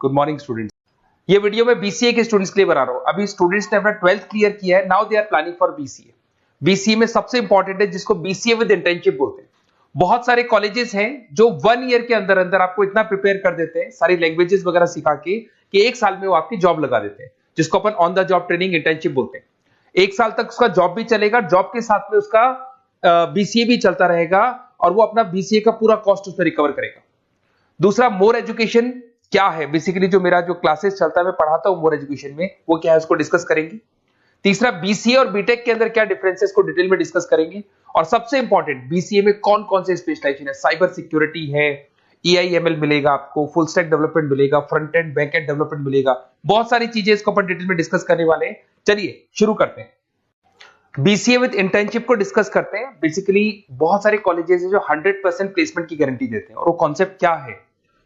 Good morning students. ये video मैं BCA के स्टूडेंट्स के लिए बना रहा हूँ। अभी स्टूडेंट्स ने अपना 12th क्लियर किया है, now they are planning for BCA. BCA में सबसे इंपॉर्टेंट है जिसको बीसीए विद इंटर्नशिप बोलते हैं। बहुत सारे कॉलेजेस हैं जो 1 ईयर के अंदर अंदर आपको इतना प्रिपेयर कर देते हैं, सारी लैंग्वेजेस वगैरह सिखा के, कि 1 साल में वो आपकी जॉब लगा देते हैं, जिसको अपन on the job training internship बोलते हैं। 1 साल तक उसका जॉब भी चलेगा, जॉब के साथ में उसका बीसीए भी चलता रहेगा और वो अपना बीसीए का पूरा कॉस्ट उसमें रिकवर करेगा। दूसरा, मोर एजुकेशन क्या है, बेसिकली जो मेरा जो क्लासेस चलता है मैं पढ़ाता हूं मोर एजुकेशन में, वो क्या है उसको डिस्कस करेंगे। तीसरा, बीसीए और बीटेक के अंदर क्या डिफरेंसेस को डिटेल में डिस्कस करेंगे। और सबसे इंपॉर्टेंट, बीसीए में कौन कौन से स्पेशलाइजेशन है, साइबर सिक्योरिटी है, एआईएमएल मिलेगा आपको, फुल स्टैक डेवलपमेंट मिलेगा, front end back and development मिलेगा, बहुत सारी चीजें इसको अपन डिटेल में डिस्कस करने वाले हैं। चलिए शुरू करते हैं। बीसीए विद इंटर्नशिप को डिस्कस करते हैं। बेसिकली बहुत सारे कॉलेजेस हैं जो 100% प्लेसमेंट की गारंटी देते हैं, और वो कॉन्सेप्ट क्या है,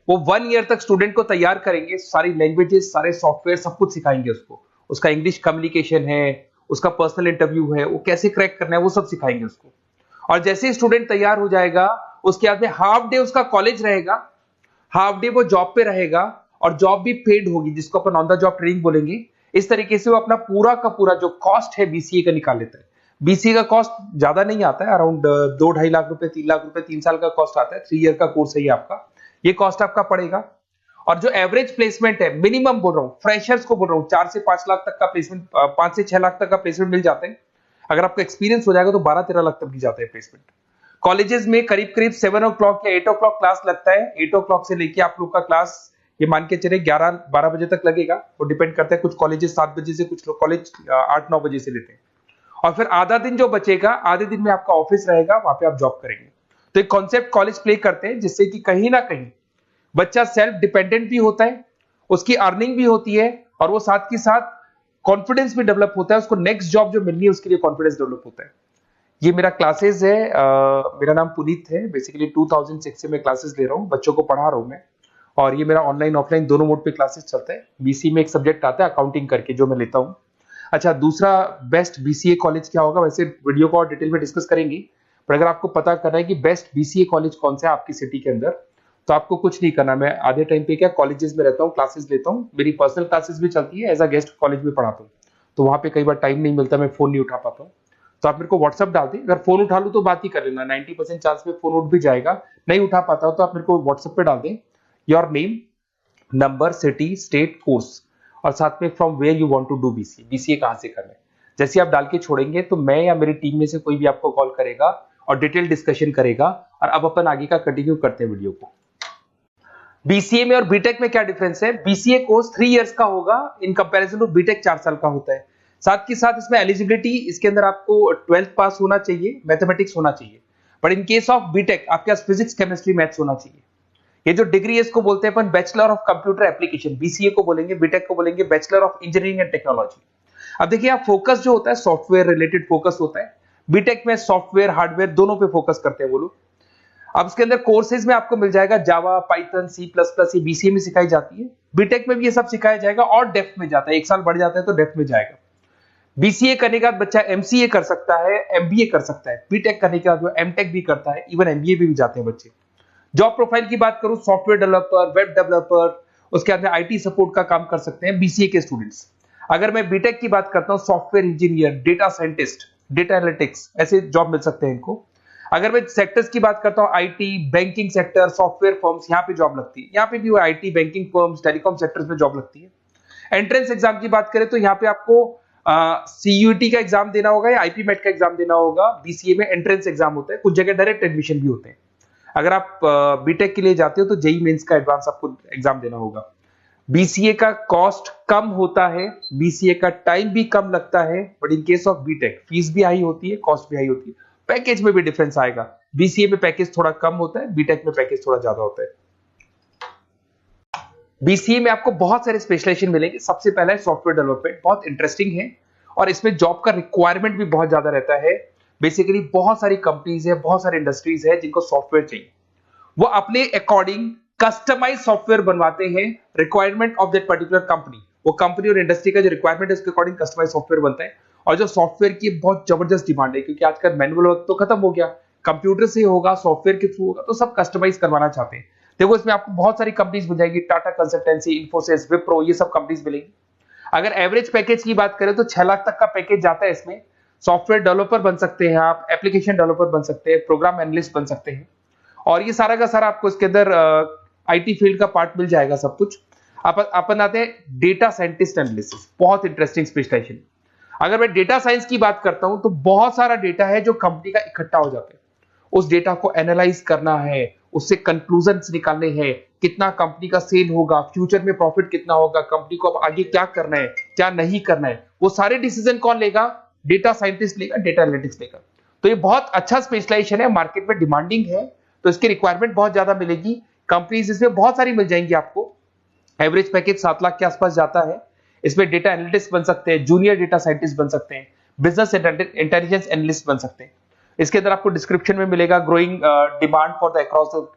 वो 1 ईयर तक स्टूडेंट को तैयार करेंगे, सारी लैंग्वेजेस, सारे सॉफ्टवेयर, सब कुछ सिखाएंगे उसको। उसका इंग्लिश कम्युनिकेशन है, उसका पर्सनल इंटरव्यू है, वो कैसे क्रैक करना है, वो सब सिखाएंगे उसको। और जैसे ही स्टूडेंट तैयार हो जाएगा, उसके बाद में हाफ डे उसका कॉलेज रहेगा, हाफ डे वो जॉब पे रहेगा, और जॉब भी पेड होगी, जिसको अपन ऑन द जॉब ट्रेनिंग बोलेंगे। इस तरीके से वो अपना पूरा का पूरा जो कॉस्ट है बीसीए का निकाल लेता है। बीसीए का कॉस्ट ज्यादा नहीं आता है, अराउंड 2-2.5 लाख रुपए, 3 लाख रुपए 3 साल का कॉस्ट आता है। 3 ईयर का कोर्स है ये आपका, ये कॉस्ट आपका पड़ेगा। और जो एवरेज प्लेसमेंट है, मिनिमम बोल रहा हूँ, फ्रेशर्स को बोल रहा हूँ, 4 से 5 लाख तक का प्लेसमेंट, 5 से 6 लाख तक का प्लेसमेंट मिल जाते हैं। अगर आपका एक्सपीरियंस हो जाएगा तो 12-13 लाख तक मिल जाता है प्लेसमेंट। कॉलेजेस में करीब करीब 7 o'clock या 8 o'clock क्लास लगता है। 8 o'clock से लेके आप लोग का क्लास, ये मान के चले 11-12 बजे तक लगेगा। वो डिपेंड करता है, कुछ कॉलेजेस 7 बजे से, कुछ लोग कॉलेज 8-9 बजे से लेते हैं। और फिर आधा दिन जो बचेगा, आधे दिन में आपका ऑफिस रहेगा, वहां पे आप जॉब करेंगे। तो एक कॉन्सेप्ट कॉलेज प्ले करते हैं, जिससे कि कहीं ना कहीं बच्चा सेल्फ डिपेंडेंट भी होता है, उसकी अर्निंग भी होती है, और वो साथ के साथ कॉन्फिडेंस भी डेवलप होता है। उसको नेक्स्ट जॉब जो मिलनी है उसके लिए कॉन्फिडेंस डेवलप होता है। ये मेरा क्लासेस है, मेरा नाम पुनीत है। बेसिकली 2006 से मैं क्लासेस ले रहा हूँ, बच्चों को पढ़ा रहा हूँ मैं। और ये मेरा ऑनलाइन ऑफलाइन दोनों मोड पे क्लासेस चलता है। बीसी में एक सब्जेक्ट आता है अकाउंटिंग करके, जो मैं लेता हूँ। अच्छा, दूसरा, बेस्ट बीसीए कॉलेज क्या होगा, वैसे वीडियो को और डिटेल में डिस्कस करेंगे, पर अगर आपको पता करना है कि बेस्ट बीसीए कॉलेज कौन सा है आपकी सिटी के अंदर, तो आपको कुछ नहीं करना। मैं आधे टाइम पे क्या कॉलेजेस में रहता हूँ, क्लासेस लेता हूँ, मेरी पर्सनल क्लासेस भी चलती है, एज अ गेस्ट कॉलेज में पढ़ाता हूँ। तो वहां पे कई बार टाइम नहीं मिलता, मैं फोन नहीं उठा पाता हूँ, तो आप मेरे को व्हाट्सअप डाल दें। अगर फोन उठा लूँ तो बात ही कर लेना, 90% चांस में फोन उठ भी जाएगा। नहीं उठा पाता हो तो आप मेरे को व्हाट्सएप पे डाल दें, your name, number, city, state, course, और साथ में from where you want to do BCA, BCA कहां से करना है। जैसे आप डाल के छोड़ेंगे तो मैं या मेरी टीम में से कोई भी आपको कॉल करेगा और डिटेल डिस्कशन करेगा। और अब अपन आगे का कंटिन्यू करते हैं वीडियो को। बीसीए में और बीटेक में क्या डिफरेंस है। बीसीए कोर्स 3 इयर्स का होगा, इन कंपैरिजन टू बीटेक 4 साल का होता है। साथ के साथ इसमें एलिजिबिलिटी, इसके अंदर आपको 12th पास होना चाहिए, मैथमेटिक्स होना चाहिए। But in case of BTech आपके पास फिजिक्स, केमिस्ट्री, मैथ्स होना चाहिए। ये जो डिग्री है इसको बोलते हैं अपन bachelor of computer application. BCA को बोलेंगे, बीटेक को बोलेंगे bachelor of engineering and technology. अब देखिए, आप फोकस जो होता है सॉफ्टवेयर रिलेटेड फोकस होता है। बीटेक में सॉफ्टवेयर हार्डवेयर दोनों पे फोकस करते हैं वो लोग। अब इसके अंदर कोर्सेज में आपको मिल जाएगा जावा, पाइथन, C++, ये बीसीए में सिखाई जाती है। बीटेक में भी ये सब सिखाया जाएगा, और डेप्थ में जाता है, 1 साल बढ़ जाता है तो डेप्थ में जाएगा। बीसीए करने के बाद बच्चा एमसीए कर सकता है, एमबीए कर सकता है। बीटेक करने के बाद वो एमटेक भी करता है, इवन एमबीए भी जाते हैं बच्चे। जॉब प्रोफाइल की बात करूं, सॉफ्टवेयर डेवलपर, वेब डेवलपर, उसके बाद में आईटी सपोर्ट का काम कर सकते हैं बीसीए के स्टूडेंट्स। अगर मैं बीटेक की बात करता हूं, software engineer, data scientist, data analytics, ऐसे जॉब मिल सकते हैं इनको। अगर मैं सेक्टर्स की बात करता हूं, IT, banking sector, software firms, यहाँ पे जॉब लगती है। यहाँ पे भी वो IT, banking firms, telecom sectors में जॉब लगती है। एंट्रेंस एग्जाम की बात करें तो यहाँ पे आपको सीयूटी का एग्जाम देना होगा या आईपी मेट का एग्जाम देना होगा। बीसीए में एंट्रेंस एग्जाम होता है, कुछ जगह डायरेक्ट एडमिशन भी होते हैं। अगर आप बीटेक के लिए जाते हो तो जेई मेंस का एडवांस आपको एग्जाम देना होगा। बीसीए का कॉस्ट कम होता है, बीसीए का टाइम भी कम लगता है, but in case of BTech fees भी हाई होती है, कॉस्ट भी हाई होती है, पैकेज में भी डिफरेंस आएगा। बीसीए में पैकेज थोड़ा कम होता है, बीटेक में पैकेज थोड़ा ज्यादा होता है। बीसीए में आपको बहुत सारे स्पेशलाइजेशन मिलेंगे। सबसे पहला है सॉफ्टवेयर डेवलपमेंट, बहुत इंटरेस्टिंग है, और इसमें जॉब का रिक्वायरमेंट भी बहुत ज्यादा रहता है। बेसिकली बहुत सारी कंपनीज है, बहुत सारी इंडस्ट्रीज है जिनको सॉफ्टवेयर चाहिए, वो अपने अकॉर्डिंग कस्टमाइज सॉफ्टवेयर बनवाते हैं, requirement of that particular company. वो कंपनी और इंडस्ट्री का जो रिक्वायरमेंट है उसके अकॉर्डिंग कस्टमाइज सॉफ्टवेयर बनता है। और जो सॉफ्टवेयर की बहुत जबरदस्त डिमांड है, क्योंकि आजकल मैनुअल वर्क तो खत्म हो गया, कंप्यूटर से होगा, सॉफ्टवेयर के थ्रू होगा, तो सब कस्टमाइज करवाना चाहते हैं। देखो इसमें आपको बहुत सारी कंपनीज मिल जाएगी, टाटा कंसल्टेंसी, इन्फोसिस, विप्रो, ये सब कंपनीज मिलेंगी। अगर एवरेज पैकेज की बात करें तो 6 लाख तक का पैकेज जाता है इसमें। सॉफ्टवेयर डेवलपर बन सकते हैं आप, एप्लीकेशन डेवलपर बन सकते हैं, प्रोग्राम एनालिस्ट बन सकते हैं, और ये सारा का सारा आपको इसके अंदर आईटी फील्ड का पार्ट मिल जाएगा सब कुछ। अपन आते हैं डेटा साइंटिस्ट एनालिसिस, बहुत इंटरेस्टिंग स्पेशलाइजेशन। अगर मैं डेटा साइंस की बात करता हूं तो बहुत सारा डेटा है जो कंपनी का इकट्ठा हो जाता है, उस डेटा को एनालाइज करना है, उससे कंक्लूजन्स निकालने हैं, कितना कंपनी का सेल होगा, फ्यूचर में प्रॉफिट कितना होगा, कंपनी को अब आगे क्या करना है, क्या नहीं करना है, वो सारे डिसीजन कौन लेगा? डेटा साइंटिस्ट लेगा, डेटा एनालिटिक्स लेगा। तो ये बहुत अच्छा स्पेशलाइजेशन है, मार्केट में डिमांडिंग है, तो इसकी रिक्वायरमेंट बहुत ज्यादा मिलेगी। कंपनीज इसमें बहुत सारी मिल जाएंगी आपको। एवरेज पैकेज 7 लाख के आसपास जाता है। इसमें डेटा एनालिटिक्स बन सकते हैं, जूनियर डेटा साइंटिस्ट बन सकते हैं, बिजनेस इंटेलिजेंस एनालिस्ट बन सकते हैं। इसके अंदर आपको डिस्क्रिप्शन में मिलेगा growing demand for the across the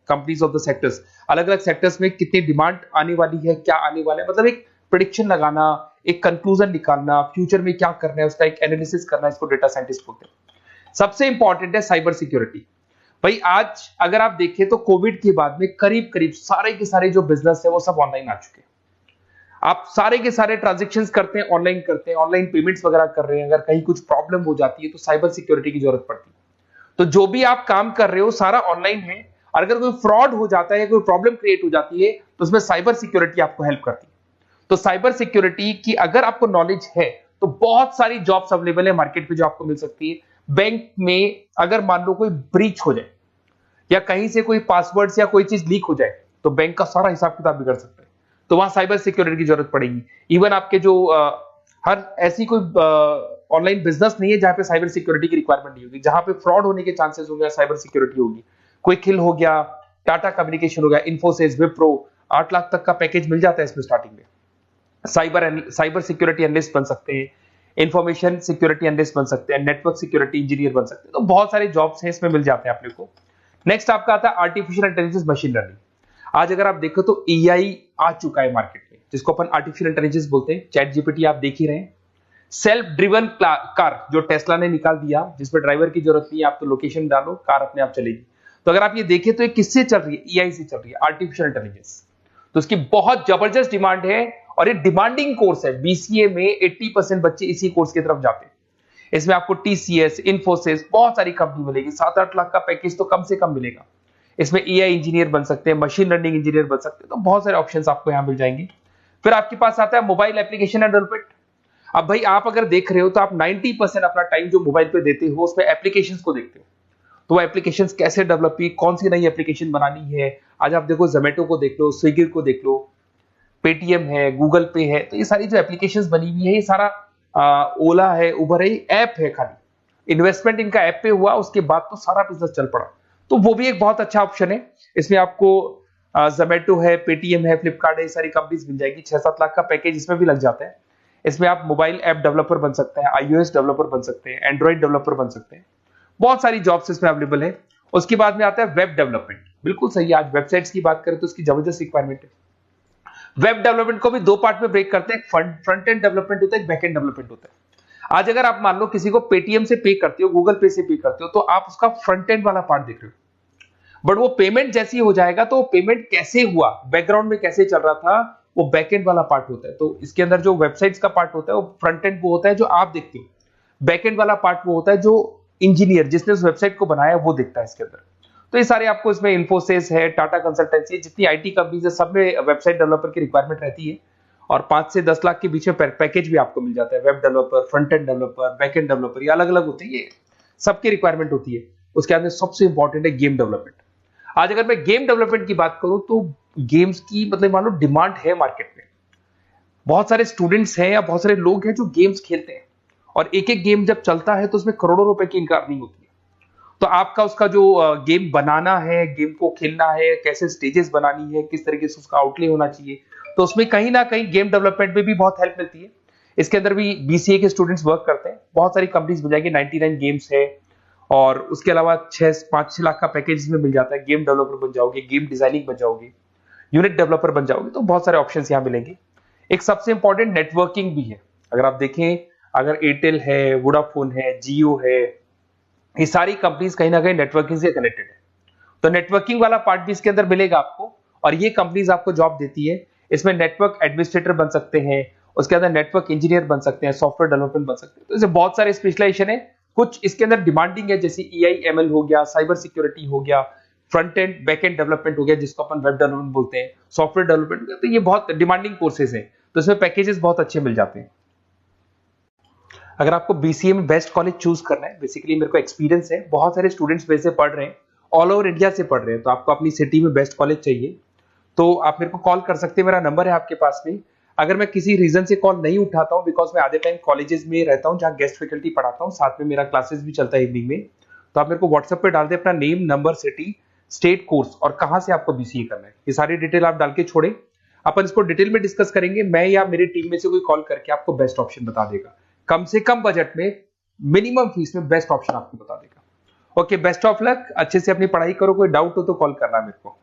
companies of the sectors. अलग अलग सेक्टर्स में कितनी डिमांड आने वाली है, क्या आने वाला है, मतलब एक प्रेडिक्शन लगाना, एक कंक्लूजन निकालना, फ्यूचर में क्या करना है उसका एक एनालिसिस करना, इसको डेटा साइंटिस्ट बोलते हैं। सबसे इंपॉर्टेंट है साइबर सिक्योरिटी। भाई आज अगर आप देखें तो कोविड के बाद में करीब करीब सारे के सारे जो बिजनेस है वो सब ऑनलाइन आ चुके हैं। आप सारे के सारे ट्रांजैक्शंस करते हैं, ऑनलाइन पेमेंट्स वगैरह कर रहे हैं। अगर कहीं कुछ प्रॉब्लम हो जाती है तो साइबर सिक्योरिटी की जरूरत पड़ती है। तो जो भी आप काम कर रहे हो सारा ऑनलाइन है, और अगर कोई फ्रॉड हो जाता है, कोई प्रॉब्लम क्रिएट हो जाती है, तो उसमें साइबर सिक्योरिटी आपको हेल्प करती है। तो साइबर सिक्योरिटी की अगर आपको नॉलेज है तो बहुत सारी जॉब्स अवेलेबल है मार्केट पे जो आपको मिल सकती है। बैंक में अगर मान लो कोई ब्रीच हो जाए या कहीं से कोई पासवर्ड्स या कोई चीज लीक हो जाए तो बैंक का सारा हिसाब किताब बिगड़ सकता है, तो वहां साइबर सिक्योरिटी की जरूरत पड़ेगी। इवन आपके जो हर ऐसी कोई ऑनलाइन बिजनेस नहीं है जहां पे साइबर सिक्योरिटी की रिक्वायरमेंट नहीं होगी, जहां पे फ्रॉड होने के चांसेस होंगे, साइबर सिक्योरिटी होगी। क्विक हिल हो गया, टाटा कम्युनिकेशन हो गया, इन्फोसिस, विप्रो, 8 लाख तक का पैकेज मिल जाता है इसमें स्टार्टिंग में। साइबर सिक्योरिटी एनालिस्ट बन सकते हैं, इंफॉर्मेशन सिक्योरिटी एनालिस्ट बन सकते हैं, नेटवर्क सिक्योरिटी इंजीनियर बन सकते हैं। तो बहुत सारे जॉब्स हैं इसमें मिल जाते हैं अपने को। नेक्स्ट आपका आता है आर्टिफिशियल इंटेलिजेंस, मशीन लर्निंग। आज अगर आप देखो तो एआई आ चुका है मार्केट में, जिसको अपन आर्टिफिशियल इंटेलिजेंस बोलते हैं। चैट जीपीटी आप देख ही रहे हैं। सेल्फ ड्रिवन कार जो टेस्ला ने निकाल दिया, जिसमें ड्राइवर की जरूरत नहीं है, आप तो लोकेशन डालो, कार अपने आप चलेगी। तो अगर आप ये देखें तो ये किससे चल रही है? एआई से चल रही है, आर्टिफिशियल इंटेलिजेंस। तो इसकी बहुत जबरदस्त डिमांड है और ये डिमांडिंग कोर्स है। बीसीए में 80% बच्चे इसी कोर्स की तरफ जाते हैं। इसमें आपको टीसीएस, इन्फोसिस, बहुत सारी कंपनी मिलेगी। 7-8 लाख का पैकेज तो कम से कम मिलेगा। इसमें एआई इंजीनियर बन सकते हैं, मशीन लर्निंग इंजीनियर बन सकते हैं। तो बहुत सारे ऑप्शंस आपको यहां मिल जाएंगे। फिर आपके पास आता है मोबाइल एप्लीकेशन एंड डेवलपमेंट। अब भाई आप अगर देख रहे हो तो आप 90% अपना टाइम जो मोबाइल पे देते हो उसमें एप्लीकेशंस को देखते हो। तो वो एप्लीकेशंस कैसे डेवलप की, कौन सी नई एप्लीकेशन बनानी है। आज आप देखो जोमेटो को देख लो, स्विगी को देख लो, पेटीएम है, गूगल पे है, तो ये सारी जो एप्लीकेशंस बनी हुई है, ये सारा ओला है, उबर है, ऐप है। खाली इन्वेस्टमेंट इनका ऐप पे हुआ, उसके बाद तो सारा बिजनेस चल पड़ा। तो वो भी एक बहुत अच्छा ऑप्शन है। इसमें आपको जोमेटो है, पेटीएम है, फ्लिपकार्ट है, ये सारी कंपनीज मिल जाएगी। 6-7 लाख का पैकेज इसमें भी लग जाता है। इसमें आप मोबाइल ऐप डेवलपर बन सकते हैं, आईओएस डेवलपर बन सकते हैं, एंड्रॉइड डेवलपर बन सकते हैं। बहुत सारी जॉब्स इसमें अवेलेबल है। उसके बाद में आता है वेब डेवलपमेंट। बिल्कुल सही है, आज वेबसाइट्स की बात करें तो उसकी जबरदस्त रिक्वायरमेंट है। वेब डेवलपमेंट को भी दो पार्ट में ब्रेक करते हैं, फ्रंट एंड डेवलपमेंट होता है, बैक एंड डेवलपमेंट होता है। आज अगर आप मान लो किसी को पेटीएम से पे करते हो, गूगल पे से पे करते हो, तो आप उसका फ्रंट एंड वाला पार्ट देख रहे हो। बट वो पेमेंट जैसी हो जाएगा तो पेमेंट कैसे हुआ, बैकग्राउंड में कैसे चल रहा था, वो बैक एंड वाला पार्ट होता है। तो इसके अंदर जो वेबसाइट्स का पार्ट होता है वो फ्रंट एंड वो होता है जो आप देखते हो, बैक एंड वाला पार्ट वो होता है जो इंजीनियर जिसने उस वेबसाइट को बनाया वो देखता है इसके अंदर। तो ये सारे आपको इसमें इन्फोसिस है, टाटा कंसल्टेंसी, जितनी आईटी कंपनीज है, सब में वेबसाइट डेवलपर की रिक्वायरमेंट रहती है। और 5 से 10 लाख के बीच में पैकेज भी आपको मिल जाता है। Web developer, front end developer, back end developer, ये अलग अलग होते हैं, ये सबकी रिक्वायरमेंट होती है। उसके बाद में सबसे इंपॉर्टेंट है गेम डेवलपमेंट। आज अगर मैं गेम डेवलपमेंट की बात करूं तो गेम्स की मतलब मान लो डिमांड है मार्केट में। बहुत सारे स्टूडेंट्स हैं या बहुत सारे लोग हैं जो गेम्स खेलते हैं, और एक एक गेम जब चलता है तो उसमें करोड़ों रुपए की इनकम अर्निंग होती है। तो आपका उसका जो गेम बनाना है, गेम को खेलना है, कैसे स्टेजेस बनानी है, किस तरीके से उसका आउटले होना चाहिए, तो उसमें कहीं ना कहीं गेम डेवलपमेंट में भी बहुत हेल्प मिलती है। इसके अंदर भी बीसीए के स्टूडेंट्स वर्क करते हैं। बहुत सारी कंपनीज मिल जाएंगी, 99 गेम्स है, और उसके अलावा 5-6 लाख का पैकेज में मिल जाता है। गेम डेवलपर बन जाओगे, गेम डिजाइनिंग बन जाओगे, यूनिट डेवलपर बन जाओगे, तो बहुत सारे ऑप्शन यहाँ मिलेंगे। एक सबसे इंपॉर्टेंट नेटवर्किंग भी है। अगर आप देखें, अगर एयरटेल है, वोडाफोन है, जियो है, ये सारी कंपनीज कहीं ना कहीं नेटवर्किंग से कनेक्टेड है। तो नेटवर्किंग वाला पार्ट भी इसके अंदर मिलेगा आपको, और ये कंपनीज आपको जॉब देती है। इसमें नेटवर्क एडमिनिस्ट्रेटर बन सकते हैं, उसके अंदर नेटवर्क इंजीनियर बन सकते हैं, सॉफ्टवेयर डेवलपमेंट बन सकते हैं। तो इसे बहुत सारे स्पेशलाइजेशन है। कुछ इसके अंदर डिमांडिंग है, जैसे EIML हो गया, साइबर सिक्योरिटी हो गया, front end back and development हो गया जिसको अपन वेब डेवलपमेंट बोलते हैं, सॉफ्टवेयर डेवलपमेंट। तो ये बहुत डिमांडिंग कोर्सेज हैं, तो इसमें पैकेजेस बहुत अच्छे मिल जाते हैं। अगर आपको BCA में बेस्ट कॉलेज चूज करना है, बेसिकली मेरे को एक्सपीरियंस है, बहुत सारे स्टूडेंट्स वैसे पढ़ रहे हैं, ऑल ओवर इंडिया से पढ़ रहे हैं, तो आपको अपनी सिटी में बेस्ट कॉलेज चाहिए तो आप मेरे को कॉल कर सकते हैं, मेरा नंबर है आपके पास में। अगर मैं किसी रीजन से कॉल नहीं उठाता हूं, बिकॉज मैं आधे टाइम कॉलेजेस में रहता हूं जहां गेस्ट फैकल्टी पढ़ाता हूं, साथ में मेरा क्लासेस भी चलता है इवनिंग में, तो आप मेरे को व्हाट्सएप पे डाल दे अपना name, number, city, state, course और कहां से आपको BCA करना है, ये सारी डिटेल आप डाल के छोड़े। अपन इसको डिटेल में डिस्कस करेंगे, मैं या मेरी टीम में से कोई कॉल करके आपको बेस्ट ऑप्शन बता देगा, कम से कम बजट में, मिनिमम फीस में बेस्ट ऑप्शन आपको बता देगा। ओके, बेस्ट ऑफ लक, अच्छे से अपनी पढ़ाई करो, कोई डाउट हो तो कॉल करना मेरे को।